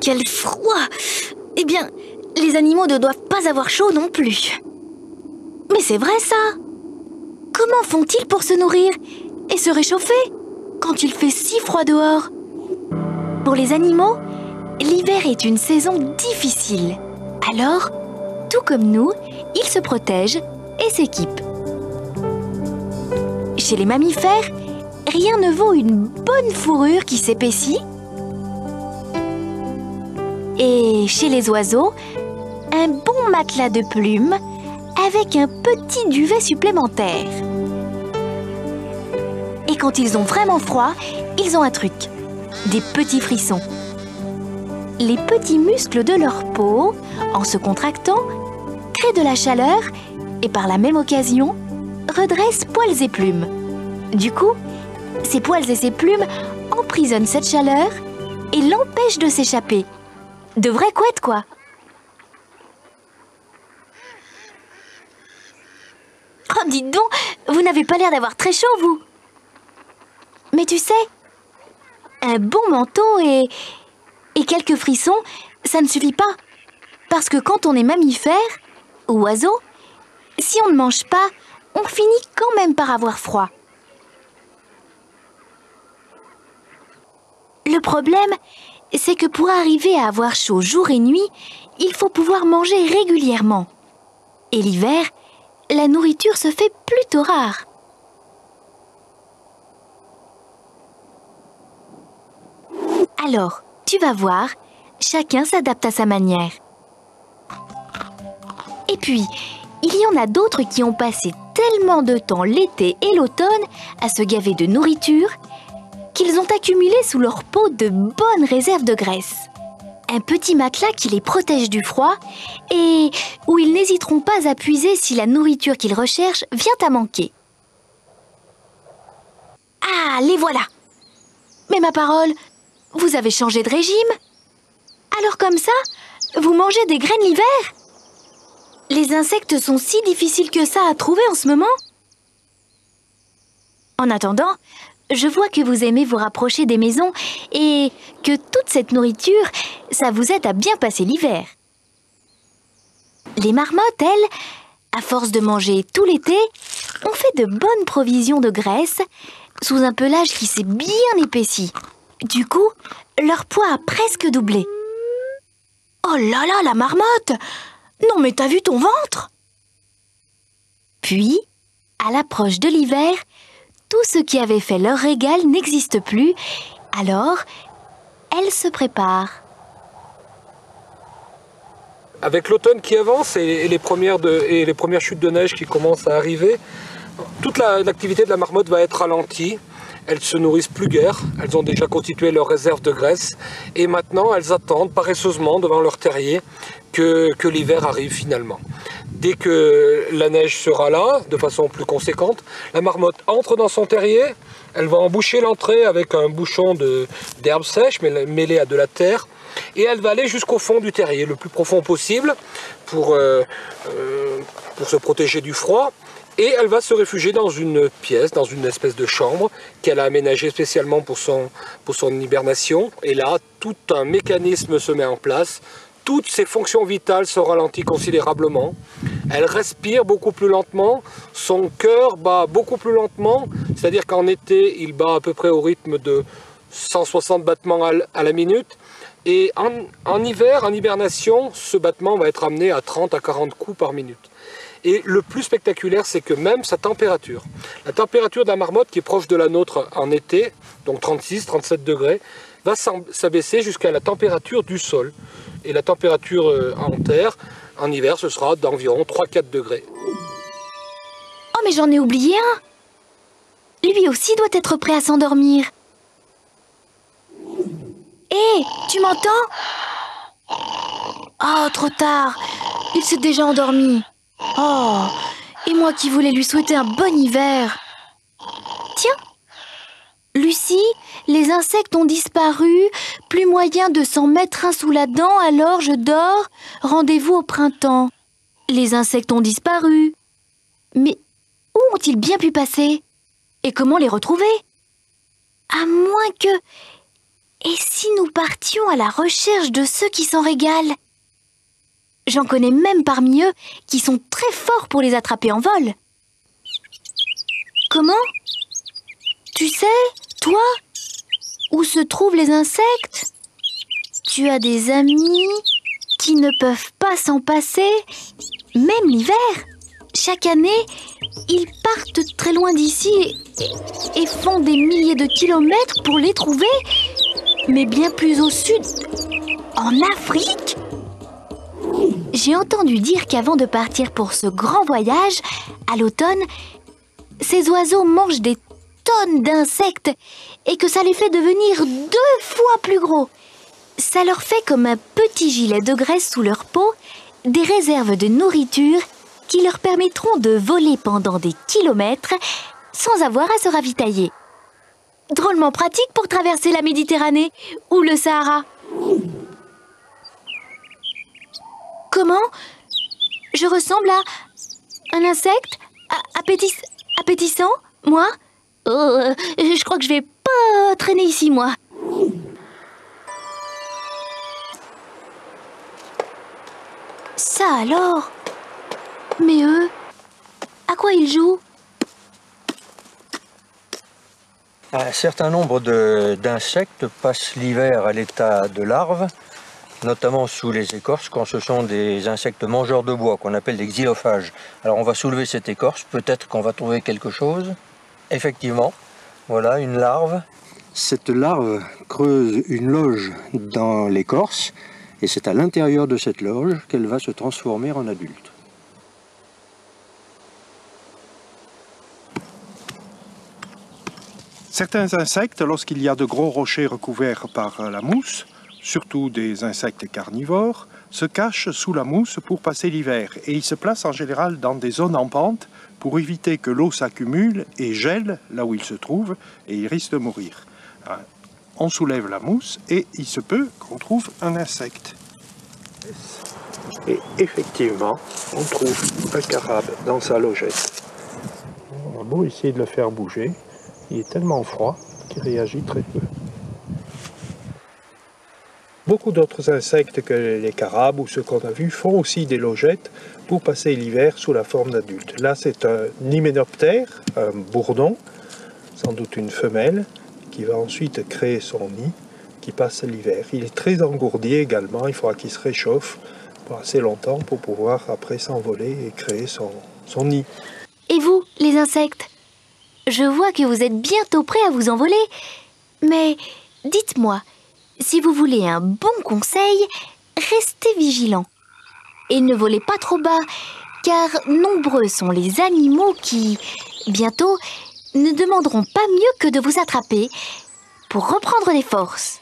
quel froid! Eh bien, les animaux ne doivent pas avoir chaud non plus. Mais c'est vrai ça! Comment font-ils pour se nourrir et se réchauffer quand il fait si froid dehors? Pour les animaux, l'hiver est une saison difficile. Alors, tout comme nous, ils se protègent et s'équipent. Chez les mammifères, rien ne vaut une bonne fourrure qui s'épaissit. Et chez les oiseaux, un bon matelas de plumes avec un petit duvet supplémentaire. Et quand ils ont vraiment froid, ils ont un truc, des petits frissons. Les petits muscles de leur peau, en se contractant, créent de la chaleur et par la même occasion, redressent poils et plumes. Du coup, ces poils et ces plumes emprisonnent cette chaleur et l'empêchent de s'échapper. De vraies couettes, quoi. Oh, dites donc, vous n'avez pas l'air d'avoir très chaud, vous. Mais tu sais, un bon manteau et quelques frissons, ça ne suffit pas. Parce que quand on est mammifère ou oiseau, si on ne mange pas, on finit quand même par avoir froid. Le problème, c'est que pour arriver à avoir chaud jour et nuit, il faut pouvoir manger régulièrement. Et l'hiver, la nourriture se fait plutôt rare. Alors, tu vas voir, chacun s'adapte à sa manière. Et puis, il y en a d'autres qui ont passé tellement de temps l'été et l'automne à se gaver de nourriture qu'ils ont accumulé sous leur peau de bonnes réserves de graisse. Un petit matelas qui les protège du froid et où ils n'hésiteront pas à puiser si la nourriture qu'ils recherchent vient à manquer. Ah, les voilà! Mais ma parole, vous avez changé de régime? Alors comme ça, vous mangez des graines l'hiver? Les insectes sont si difficiles que ça à trouver en ce moment? En attendant, je vois que vous aimez vous rapprocher des maisons et que toute cette nourriture, ça vous aide à bien passer l'hiver. Les marmottes, elles, à force de manger tout l'été, ont fait de bonnes provisions de graisse sous un pelage qui s'est bien épaissi. Du coup, leur poids a presque doublé. Oh là là, la marmotte! Non mais t'as vu ton ventre? Puis, à l'approche de l'hiver, tout ce qui avait fait leur régal n'existe plus, alors elles se préparent. Avec l'automne qui avance et les premières chutes de neige qui commencent à arriver, toute l'activité de la marmotte va être ralentie. Elles se nourrissent plus guère, elles ont déjà constitué leur réserve de graisse et maintenant elles attendent paresseusement devant leur terrier que l'hiver arrive finalement. Dès que la neige sera là, de façon plus conséquente, la marmotte entre dans son terrier, elle va emboucher l'entrée avec un bouchon d'herbe sèche mêlée à de la terre et elle va aller jusqu'au fond du terrier, le plus profond possible pour se protéger du froid. Et elle va se réfugier dans une pièce, dans une espèce de chambre qu'elle a aménagée spécialement pour son hibernation. Et là, tout un mécanisme se met en place. Toutes ses fonctions vitales sont ralenties considérablement. Elle respire beaucoup plus lentement. Son cœur bat beaucoup plus lentement. C'est-à-dire qu'en été, il bat à peu près au rythme de 160 battements à la minute. Et en hiver, en hibernation, ce battement va être amené à 30 à 40 coups par minute. Et le plus spectaculaire, c'est que même sa température, la température de la marmotte qui est proche de la nôtre en été, donc 36-37 degrés, va s'abaisser jusqu'à la température du sol. Et la température en terre, en hiver, ce sera d'environ 3-4 degrés. Oh, mais j'en ai oublié un! Lui aussi doit être prêt à s'endormir. Hé, tu m'entends? Oh, trop tard! Il s'est déjà endormi. Oh, et moi qui voulais lui souhaiter un bon hiver. Tiens, Lucie, les insectes ont disparu, plus moyen de s'en mettre un sous la dent, alors je dors, rendez-vous au printemps. Les insectes ont disparu. Mais où ont-ils bien pu passer? Et comment les retrouver? À moins que... Et si nous partions à la recherche de ceux qui s'en régalent? J'en connais même parmi eux qui sont très forts pour les attraper en vol. Comment? Tu sais, toi, où se trouvent les insectes? Tu as des amis qui ne peuvent pas s'en passer, même l'hiver. Chaque année, ils partent très loin d'ici et font des milliers de kilomètres pour les trouver, mais bien plus au sud, en Afrique. J'ai entendu dire qu'avant de partir pour ce grand voyage, à l'automne, ces oiseaux mangent des tonnes d'insectes et que ça les fait devenir 2 fois plus gros. Ça leur fait comme un petit gilet de graisse sous leur peau, des réserves de nourriture qui leur permettront de voler pendant des kilomètres sans avoir à se ravitailler. Drôlement pratique pour traverser la Méditerranée ou le Sahara. Comment? Je ressemble à un insecte appétissant? Moi? Je crois que je vais pas traîner ici, moi. Ça alors? Mais eux, à quoi ils jouent? Un certain nombre d'insectes passent l'hiver à l'état de larves, notamment sous les écorces, quand ce sont des insectes mangeurs de bois, qu'on appelle des xylophages. Alors on va soulever cette écorce, peut-être qu'on va trouver quelque chose. Effectivement, voilà une larve. Cette larve creuse une loge dans l'écorce, et c'est à l'intérieur de cette loge qu'elle va se transformer en adulte. Certains insectes, lorsqu'il y a de gros rochers recouverts par la mousse, surtout des insectes carnivores, se cachent sous la mousse pour passer l'hiver. Et ils se placent en général dans des zones en pente pour éviter que l'eau s'accumule et gèle là où ils se trouvent, et ils risquent de mourir. On soulève la mousse et il se peut qu'on trouve un insecte. Et effectivement, on trouve un carabe dans sa logette. On a beau essayer de le faire bouger, il est tellement froid qu'il réagit très peu. Beaucoup d'autres insectes que les carabes ou ceux qu'on a vus font aussi des logettes pour passer l'hiver sous la forme d'adultes. Là, c'est un hyménoptère, un bourdon, sans doute une femelle, qui va ensuite créer son nid, qui passe l'hiver. Il est très engourdi également, il faudra qu'il se réchauffe pour assez longtemps pour pouvoir après s'envoler et créer son nid. Et vous, les insectes? Je vois que vous êtes bientôt prêts à vous envoler. Mais dites-moi, si vous voulez un bon conseil, restez vigilants. Et ne volez pas trop bas, car nombreux sont les animaux qui, bientôt, ne demanderont pas mieux que de vous attraper pour reprendre des forces.